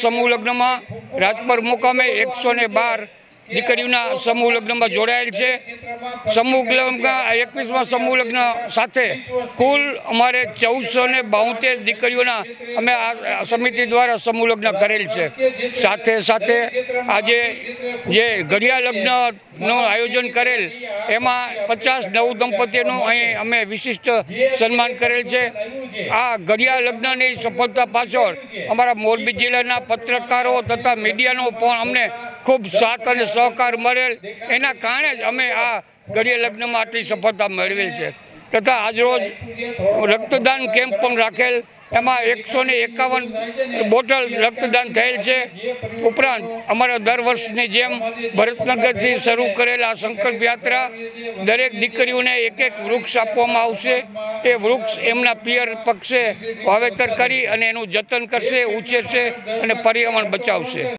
સમૂહ લગ્નમાં રાજપર મુકામે 112 દીકરીઓના સમૂહ લગ્નમાં જોડાયેલ છે। સમૂહ લગ્નના 21મા સમૂહ લગ્ન સાથે કુલ અમારે 1472 દીકરીઓના અમે આ સમિતિ દ્વારા સમૂહ લગ્ન કરેલ છે। સાથે સાથે આજે જે ઘડિયા લગ્નનું આયોજન કરેલ એમાં 50 નવદંપતીનું અહીં અમે વિશિષ્ટ સન્માન કરેલ છે। આ ઘડિયા લગ્નની સફળતા પાછળ અમારા મોરબી જિલ્લાના પત્રકારો તથા મીડિયાનો પણ અમને ખૂબ સાથ અને સહકાર મળેલ, એના કારણે જ અમે આ ઘડિયા લગ્નમાં આટલી સફળતા મેળવેલ છે। તથા આજરોજ રક્તદાન કેમ્પ પણ રાખેલ, એમાં 151 બોટલ રક્તદાન થયેલ છે। ઉપરાંત અમારા દર વર્ષની જેમ ભરતનગરથી શરૂ કરેલા સંકલ્પ યાત્રા દરેક દીકરીઓને એક વૃક્ષ આપવામાં આવશે। એ વૃક્ષ એમના પિયર પક્ષે વાવેતર કરી અને એનું જતન કરશે, ઉછેરશે અને પર્યાવરણ બચાવશે।